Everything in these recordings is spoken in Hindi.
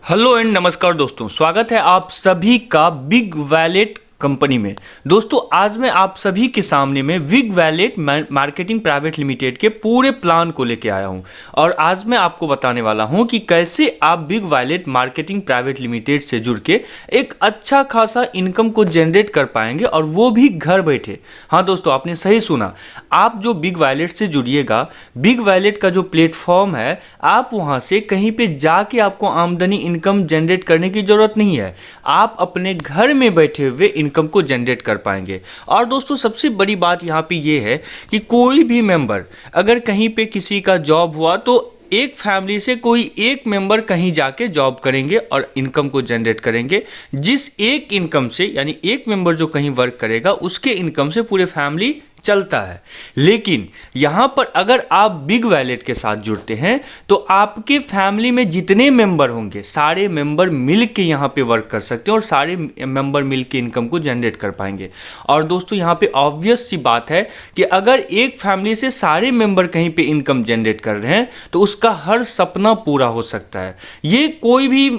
हेलो एंड नमस्कार दोस्तों, स्वागत है आप सभी का बिग वैलेट कंपनी में। दोस्तों आज मैं आप सभी के सामने में big wallet marketing private limited के पूरे प्लान को लेके आया हूं और आज मैं आपको बताने वाला हूं कि कैसे आप big wallet marketing private limited से जुड़ के एक अच्छा खासा इनकम को जनरेट कर पाएंगे और वो भी घर बैठे। हाँ दोस्तों, आपने सही सुना। आप जो बिग वैलेट से जुड़िएगा, बिग वैलेट का जो प्लेटफॉर्म है, आप वहाँ से कहीं पे जाके आपको आमदनी इनकम जनरेट करने की ज़रूरत नहीं है। आप अपने घर में बैठे हुए इनकम को जनरेट कर पाएंगे। और दोस्तों सबसे बड़ी बात यहाँ पे ये है कि कोई भी मेंबर अगर कहीं पे किसी का जॉब हुआ तो एक फैमिली से कोई एक मेंबर कहीं जाके जॉब करेंगे और इनकम को जनरेट करेंगे। जिस एक इनकम से, यानी एक मेंबर जो कहीं वर्क करेगा उसके इनकम से पूरे फैमिली चलता है। लेकिन यहाँ पर अगर आप बिग वैलेट के साथ जुड़ते हैं तो आपके फैमिली में जितने मेंबर होंगे सारे मेंबर मिल के यहाँ पे वर्क कर सकते हैं और सारे मेंबर मिल के इनकम को जनरेट कर पाएंगे। और दोस्तों यहाँ पे ऑब्वियस सी बात है कि अगर एक फैमिली से सारे मेंबर कहीं पे इनकम जनरेट कर रहे हैं तो उसका हर सपना पूरा हो सकता है। ये कोई भी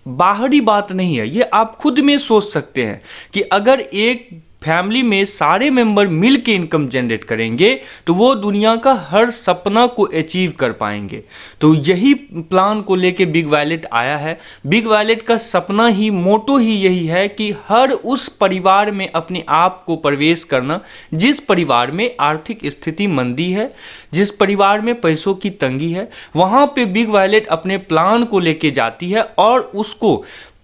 बाहरी बात नहीं है, ये आप खुद में सोच सकते हैं कि अगर एक फैमिली में सारे मेंबर मिल के इनकम जनरेट करेंगे तो वो दुनिया का हर सपना को अचीव कर पाएंगे। तो यही प्लान को लेके बिग वैलेट आया है। बिग वैलेट का सपना ही, मोटो ही यही है कि हर उस परिवार में अपने आप को प्रवेश करना जिस परिवार में आर्थिक स्थिति मंदी है, जिस परिवार में पैसों की तंगी है, वहाँ पे बिग वैलेट अपने प्लान को लेके जाती है और उसको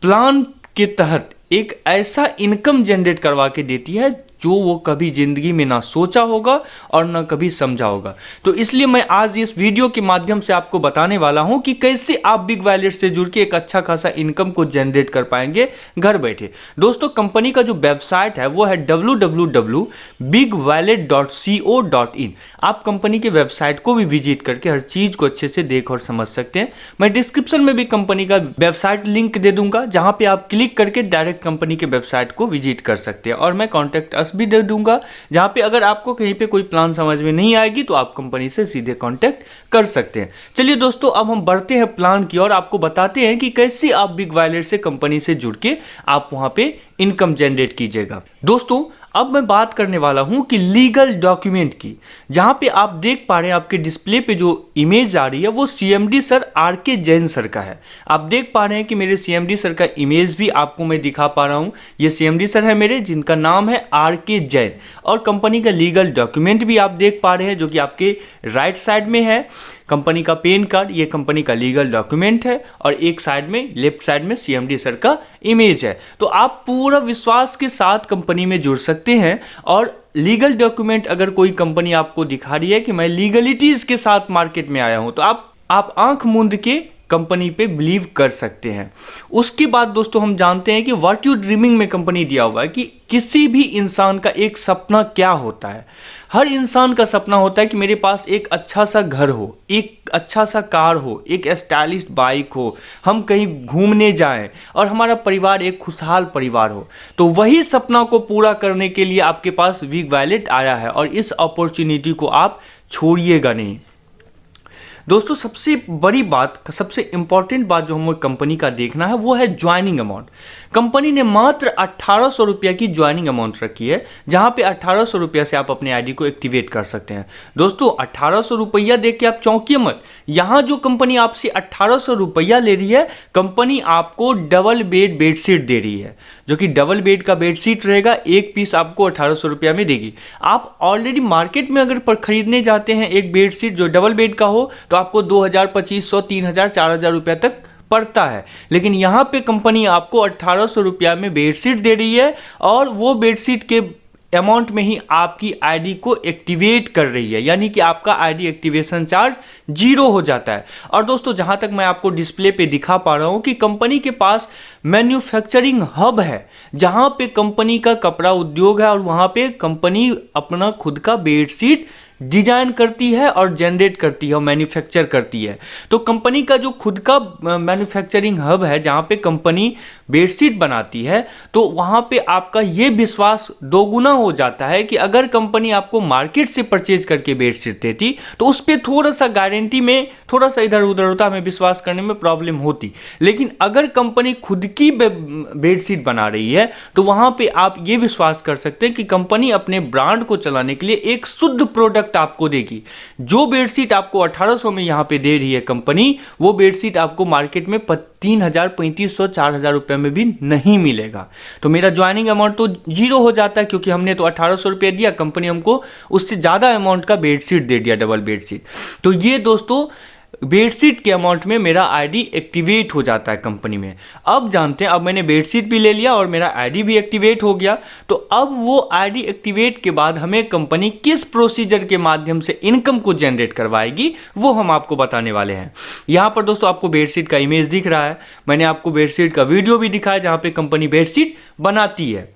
प्लान के तहत एक ऐसा इनकम जनरेट करवा के देती है जो वो कभी ज़िंदगी में ना सोचा होगा और ना कभी समझा होगा। तो इसलिए मैं आज इस वीडियो के माध्यम से आपको बताने वाला हूं कि कैसे आप बिग वैलेट से जुड़ के एक अच्छा खासा इनकम को जनरेट कर पाएंगे घर बैठे। दोस्तों कंपनी का जो वेबसाइट है वो है www.bigwallet.co.in। आप कंपनी के वेबसाइट को भी विजिट करके हर चीज़ को अच्छे से देख और समझ सकते हैं। मैं डिस्क्रिप्शन में भी कंपनी का वेबसाइट लिंक दे दूंगा जहां पे आप क्लिक करके डायरेक्ट कंपनी के वेबसाइट को विजिट कर सकते हैं और मैं कॉन्टैक्ट अस भी दे दूंगा जहां पे अगर आपको कहीं पे कोई प्लान समझ में नहीं आएगी तो आप कंपनी से सीधे कांटेक्ट कर सकते हैं। चलिए दोस्तों अब हम बढ़ते हैं प्लान की और आपको बताते हैं कि कैसे आप बिग वैलेट से कंपनी से जुड़ के आप वहां पे इनकम जनरेट कीजिएगा। दोस्तों अब मैं बात करने वाला हूं कि लीगल डॉक्यूमेंट की। जहां पे आप देख पा रहे हैं आपके डिस्प्ले पे जो इमेज आ रही है वो CMD sir RK Jain sir का है। आप देख पा रहे हैं कि मेरे सीएमडी सर का इमेज भी आपको मैं दिखा पा रहा हूं। ये सीएमडी सर है मेरे, जिनका नाम है आरके जैन। और कंपनी का लीगल डॉक्यूमेंट भी आप देख पा रहे हैं जो कि आपके राइट साइड में है। कंपनी का पैन कार्ड, ये कंपनी का लीगल डॉक्यूमेंट है और एक साइड में, लेफ्ट साइड में सीएमडी सर का इमेज है। तो आप पूरा विश्वास के साथ कंपनी में जुड़ सकते हैं। और लीगल डॉक्यूमेंट अगर कोई कंपनी आपको दिखा रही है कि मैं लीगलिटीज के साथ मार्केट में आया हूं तो आप आंख मूंद के कंपनी पे बिलीव कर सकते हैं। उसके बाद दोस्तों हम जानते हैं कि व्हाट यू ड्रीमिंग में कंपनी दिया हुआ है कि किसी भी इंसान का एक सपना क्या होता है। हर इंसान का सपना होता है कि मेरे पास एक अच्छा सा घर हो, एक अच्छा सा कार हो, एक स्टाइलिश बाइक हो, हम कहीं घूमने जाएं और हमारा परिवार एक खुशहाल परिवार हो। तो वही सपना को पूरा करने के लिए आपके पास बिग वैलेट आया है और इस अपॉर्चुनिटी को आप छोड़िएगा नहीं। दोस्तों सबसे बड़ी बात, सबसे इंपॉर्टेंट बात जो हमें कंपनी का देखना है वो है ज्वाइनिंग अमाउंट। कंपनी ने मात्र 1800 रुपये की ज्वाइनिंग अमाउंट रखी है, जहां पे 1800 रुपये से आप अपने आईडी को एक्टिवेट कर सकते हैं। दोस्तों 1800 रुपया देख के आप चौंकिए मत। यहाँ जो कंपनी आपसे 1800 रुपया ले रही है, कंपनी आपको डबल बेड बेडशीट दे रही है, जो कि डबल बेड का बेडशीट रहेगा। एक पीस आपको 1800 रुपया में देगी। आप ऑलरेडी मार्केट में अगर खरीदने जाते हैं एक बेडशीट जो डबल बेड का हो तो आपको 2000, 2500, 3000, 4000 रुपया तक पड़ता है। लेकिन यहाँ पे कंपनी आपको 1800 रुपया में बेडशीट दे रही है और वो बेडशीट के अमाउंट में ही आपकी आईडी को एक्टिवेट कर रही है, यानी कि आपका आईडी एक्टिवेशन चार्ज 0 हो जाता है। और दोस्तों जहां तक मैं आपको डिस्प्ले पे दिखा पा रहा हूं कि कंपनी के पास मैन्युफैक्चरिंग हब है, जहां पे कंपनी का कपड़ा उद्योग है और वहां पे कंपनी अपना खुद का बेडशीट डिजाइन करती है और जनरेट करती है और मैन्युफैक्चर करती है। तो कंपनी का जो खुद का मैन्युफैक्चरिंग हब है जहाँ पे कंपनी बेडशीट बनाती है, तो वहाँ पे आपका ये विश्वास दोगुना हो जाता है कि अगर कंपनी आपको मार्केट से परचेज करके बेडशीट देती तो उस पर थोड़ा सा गारंटी में थोड़ा सा इधर उधर होता, हमें विश्वास करने में प्रॉब्लम होती। लेकिन अगर कंपनी खुद की बेडशीट बना रही है तो वहाँ पे आप ये विश्वास कर सकते हैं कि कंपनी अपने ब्रांड को चलाने के लिए एक शुद्ध प्रोडक्ट आपको देगी। जो बेडशीट आपको 1800 में यहाँ पे दे रही है कंपनी, वो बेडशीट आपको मार्केट में 3000, 3500, 4000 रुपये में भी नहीं मिलेगा। तो मेरा ज्वाइनिंग अमाउंट तो जीरो हो जाता है, क्योंकि हमने तो 1800 रुपये दिया, कंपनी हमको उससे ज़्यादा अमाउंट का बेडशीट दे दिया, डबल बेडशीट। तो ये दोस्तों बेडशीट के अमाउंट में मेरा आईडी एक्टिवेट हो जाता है कंपनी में। अब जानते हैं, अब मैंने बेडशीट भी ले लिया और मेरा आईडी भी एक्टिवेट हो गया। तो अब वो आईडी एक्टिवेट के बाद हमें कंपनी किस प्रोसीजर के माध्यम से इनकम को जनरेट करवाएगी वो हम आपको बताने वाले हैं। यहाँ पर दोस्तों आपको बेडशीट का इमेज दिख रहा है, मैंने आपको बेडशीट का वीडियो भी दिखाया जहाँ पे कंपनी बेडशीट बनाती है।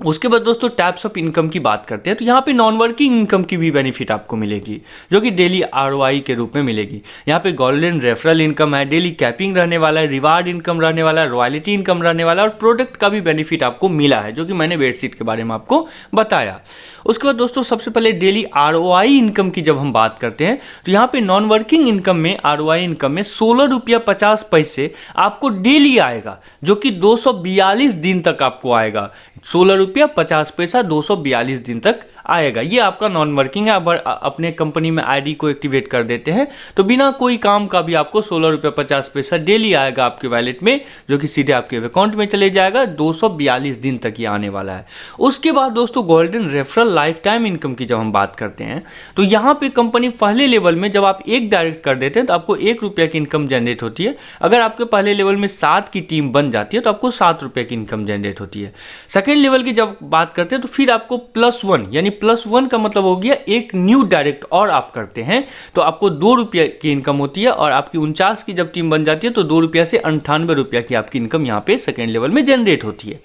उसके बाद दोस्तों टाइप्स ऑफ इनकम की बात करते हैं, तो यहाँ पे नॉन वर्किंग इनकम की भी बेनिफिट आपको मिलेगी, जो कि डेली आरओआई के रूप में मिलेगी। यहाँ पे गोल्डन रेफरल इनकम है, डेली कैपिंग रहने वाला है, रिवार्ड इनकम रहने वाला है, रॉयल्टी इनकम रहने वाला है, और प्रोडक्ट का भी बेनिफिट आपको मिला है, जो कि मैंने बेडशीट के बारे में आपको बताया। उसके बाद दोस्तों सबसे पहले डेली आरओआई इनकम की जब हम बात करते हैं, तो यहाँ पे नॉन वर्किंग इनकम में, आरओआई इनकम में 16 रुपया 50 पैसे आपको डेली आएगा, जो कि 242 दिन तक आपको आएगा। 16 रुपया 50 पैसा 242 दिन तक आएगा। ये आपका नॉन वर्किंग है। अब अपने कंपनी में आईडी को एक्टिवेट कर देते हैं तो बिना कोई काम का भी आपको 16 रुपये 50 पैसा डेली आएगा आपके वैलेट में, जो कि सीधे आपके अकाउंट में चले जाएगा। 242 दिन तक ये आने वाला है। उसके बाद दोस्तों golden referral life time income की जब हम बात करते हैं, तो यहाँ पे कंपनी पहले लेवल में जब आप एक डायरेक्ट कर देते हैं तो आपको 1 रुपये की इनकम जनरेट होती है। अगर आपके पहले लेवल में 7 की टीम बन जाती है तो आपको 7 रुपये की इनकम जनरेट होती है। सेकेंड लेवल की जब बात करते हैं तो फिर आपको +1, यानी +1 का मतलब हो गया एक न्यू डायरेक्ट और आप करते हैं तो आपको 2 रुपये की इनकम होती है। और आपकी 49 की जब टीम बन जाती है तो 2 रुपये से 98 रुपये की आपकी इनकम यहाँ पे सेकेंड लेवल में जनरेट होती है।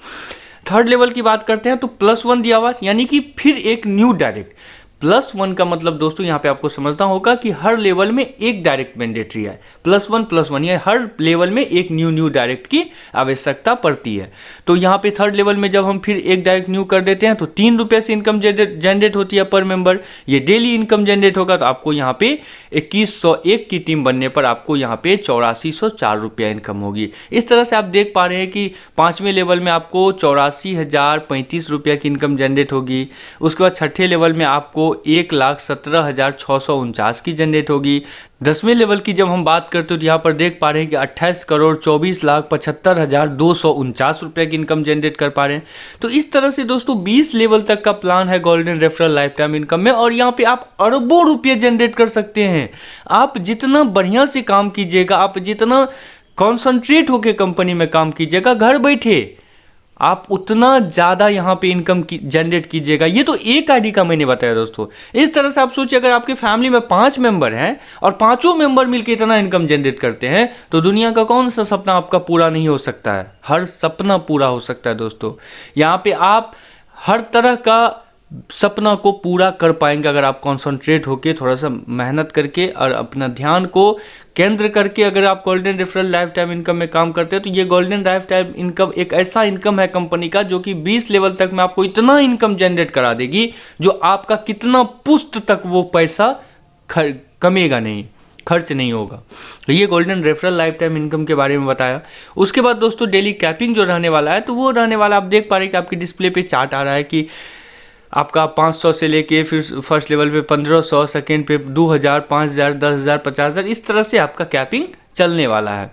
थर्ड लेवल की बात करते हैं तो +1 दिया हुआ, यानी कि फिर एक न्यू डायरेक्ट। +1 का मतलब दोस्तों यहाँ पे आपको समझना होगा कि हर लेवल में एक डायरेक्ट मैंडेटरी है। +1 यानी हर लेवल में एक न्यू डायरेक्ट की आवश्यकता पड़ती है। तो यहाँ पे थर्ड लेवल में जब हम फिर एक डायरेक्ट न्यू कर देते हैं तो 3 रुपये से इनकम जनरेट होती है पर मेंबर। ये डेली इनकम जनरेट होगा तो आपको यहाँ पे 2101 की टीम बनने पर आपको यहाँ पे 8404 रुपया इनकम होगी। इस तरह से आप देख पा रहे हैं कि 5वें लेवल में आपको 84,035 रुपया की इनकम जनरेट होगी। उसके बाद छठे लेवल में आपको 1,17,649 की जनरेट होगी। 10वें लेवल की जब हम बात करते हैं तो यहाँ पर देख पा रहे हैं कि 28,24,75,249 रुपये की इनकम जनरेट कर पा रहे हैं। तो इस तरह से दोस्तों 20 लेवल तक का प्लान है golden referral life time income में, और यहाँ पे आप अरबों रुपये जनरेट कर सकते हैं। आप जितना बढ़िया से काम कीजिएगा, आप जितना कॉन्संट्रेट होकर कंपनी में काम कीजिएगा घर बैठे, आप उतना ज़्यादा यहाँ पे इनकम जनरेट कीजिएगा। ये तो एक आईडी का मैंने बताया दोस्तों। इस तरह से आप सोचिए, अगर आपके फैमिली में 5 मेंबर हैं और पांचों मेंबर मिलकर इतना इनकम जनरेट करते हैं तो दुनिया का कौन सा सपना आपका पूरा नहीं हो सकता है। हर सपना पूरा हो सकता है दोस्तों। यहाँ पे आप हर तरह का सपना को पूरा कर पाएंगे अगर आप कंसंट्रेट होके थोड़ा सा मेहनत करके और अपना ध्यान को केंद्र करके अगर आप golden referral life time income में काम करते हैं। तो ये गोल्डन लाइफ टाइम इनकम एक ऐसा इनकम है कंपनी का जो कि 20 लेवल तक में आपको इतना इनकम जनरेट करा देगी जो आपका कितना पुश्त तक वो पैसा कमेगा नहीं, खर्च नहीं होगा। तो ये golden referral life time income के बारे में बताया। उसके बाद दोस्तों डेली कैपिंग जो रहने वाला है तो वो रहने वाला, आप देख पा रहे हैं कि आपकी डिस्प्ले पे चार्ट आ रहा है कि आपका 500 से लेके फिर फर्स्ट लेवल पे 1500, सेकेंड पे 2000, 5000, 10,000, 50,000, इस तरह से आपका कैपिंग चलने वाला है।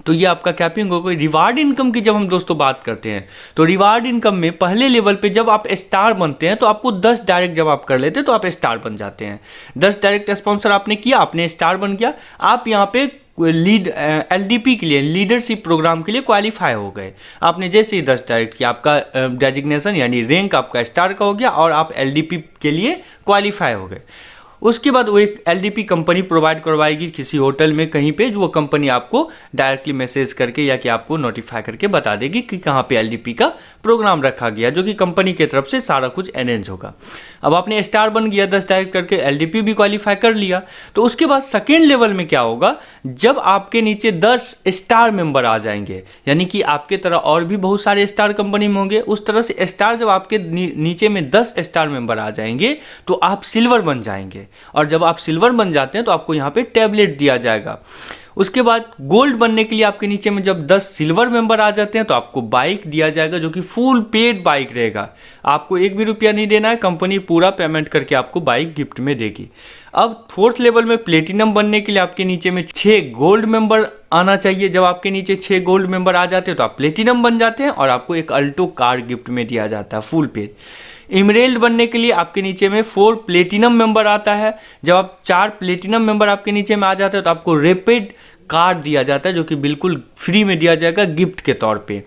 तो ये आपका कैपिंग हो गई। रिवार्ड इनकम की जब हम दोस्तों बात करते हैं तो रिवार्ड इनकम में पहले लेवल पे जब आप स्टार बनते हैं तो आपको 10 डायरेक्ट जब आप कर लेते हैं तो आप स्टार बन जाते हैं। 10 डायरेक्ट स्पॉन्सर आपने किया, आपने स्टार बन गया, आप यहाँ पे LDP के लिए, लीडरशिप प्रोग्राम के लिए क्वालिफाई हो गए। आपने जैसे ही 10 डायरेक्ट किया आपका डेजिग्नेशन यानी रैंक आपका स्टार का हो गया और आप LDP के लिए क्वालिफाई हो गए। उसके बाद वो एक LDP कंपनी प्रोवाइड करवाएगी किसी होटल में कहीं पे, जो वो कंपनी आपको डायरेक्टली मैसेज करके या कि आपको नोटिफाई करके बता देगी कि कहाँ पे LDP का प्रोग्राम रखा गया, जो कि कंपनी की तरफ से सारा कुछ अरेंज होगा। अब आपने स्टार बन गया 10 डायरेक्ट करके, LDP भी क्वालिफाई कर लिया। तो उसके बाद सेकेंड लेवल में क्या होगा, जब आपके नीचे 10 स्टार मेंबर आ जाएंगे, यानी कि आपके तरह और भी बहुत सारे स्टार कंपनी में होंगे, उस तरह से स्टार जब आपके नीचे में 10 स्टार मेंबर आ जाएंगे तो आप सिल्वर बन जाएंगे। और जब आप सिल्वर बन जाते हैं तो आपको यहाँ पे टैबलेट दिया जाएगा। उसके बाद गोल्ड बनने के लिए आपके नीचे में जब 10 सिल्वर मेंबर आ जाते हैं तो आपको बाइक दिया जाएगा, जो कि फुल पेड बाइक रहेगा। आपको एक भी रुपया नहीं देना है, कंपनी पूरा पेमेंट करके आपको बाइक गिफ्ट में देगी। अब फोर्थ लेवल में प्लेटिनम बनने के लिए आपके नीचे में 6 गोल्ड मेंबर आना चाहिए। जब आपके नीचे 6 गोल्ड मेंबर आ जाते हैं तो आप प्लेटिनम बन जाते हैं और आपको एक अल्टो कार गिफ्ट में दिया जाता है फुल पेड। इमरेल्ड बनने के लिए आपके नीचे में 4 प्लेटिनम मेंबर आता है। जब आप 4 प्लेटिनम मेंबर आपके नीचे में आ जाते हैं तो आपको रैपिड कार्ड दिया जाता है, जो कि बिल्कुल फ्री में दिया जाएगा गिफ्ट के तौर पे।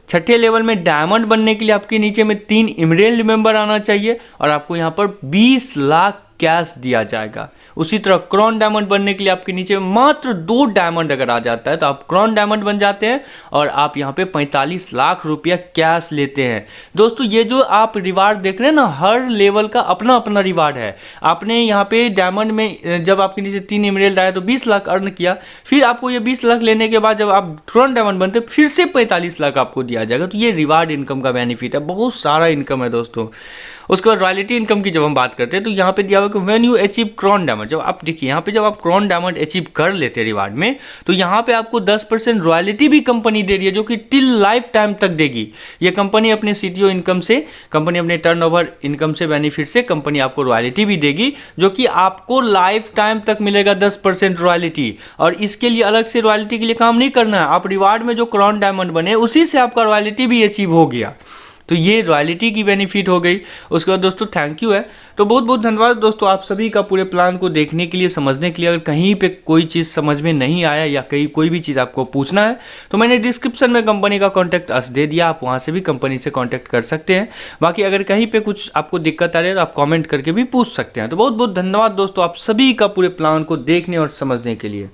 छठे लेवल में डायमंड बनने के लिए आपके नीचे में 3 इमरेल्ड मेंबर आना चाहिए और आपको यहाँ पर 20 लाख कैश दिया जाएगा। उसी तरह क्राउन डायमंड बनने के लिए आपके नीचे मात्र 2 डायमंड अगर आ जाता है तो आप क्राउन डायमंड बन जाते हैं और आप यहाँ पे 45 लाख रुपया कैश लेते हैं। दोस्तों ये जो आप रिवार्ड देख रहे हैं ना, हर लेवल का अपना अपना रिवार्ड है। आपने यहाँ पे डायमंड में जब आपके नीचे 3 इमरेल्ड आया तो 20 लाख अर्न किया, फिर आपको ये 20 लाख लेने के बाद जब आप क्राउन डायमंड बनते फिर से 45 लाख आपको दिया जाएगा। तो ये रिवार्ड इनकम का बेनिफिट है, बहुत सारा इनकम है दोस्तों। उसके बाद रॉयल्टी इनकम की जब हम बात करते हैं तो यहाँ पे दिया हुआ कि when you achieve crown diamond, जब आप देखिए यहाँ पे जब आप क्राउन डायमंड अचीव कर लेते हैं रिवार्ड में, तो यहाँ पे आपको 10% रॉयल्टी भी कंपनी दे रही है, जो कि टिल लाइफ टाइम तक देगी। ये कंपनी अपने CTO इनकम से, कंपनी अपने टर्नओवर इनकम से, बेनिफिट से कंपनी आपको रॉयल्टी भी देगी, जो कि आपको लाइफ टाइम तक मिलेगा 10% रॉयल्टी। और इसके लिए अलग से रॉयल्टी के लिए काम नहीं करना है, आप रिवार्ड में जो क्राउन डायमंड बने उसी से आपका रॉयल्टी भी अचीव हो गया। तो ये रॉयल्टी की बेनिफिट हो गई। उसके बाद दोस्तों थैंक यू है, तो बहुत बहुत धन्यवाद दोस्तों आप सभी का पूरे प्लान को देखने के लिए, समझने के लिए। अगर कहीं पे कोई चीज़ समझ में नहीं आया या कहीं कोई भी चीज़ आपको पूछना है तो मैंने डिस्क्रिप्शन में कंपनी का कॉन्टैक्ट अस दे दिया, आप वहाँ से भी कंपनी से कॉन्टैक्ट कर सकते हैं। बाकी अगर कहीं पर कुछ आपको दिक्कत आ रही है तो आप कॉमेंट करके भी पूछ सकते हैं। तो बहुत बहुत धन्यवाद दोस्तों आप सभी का पूरे प्लान को देखने और समझने के लिए।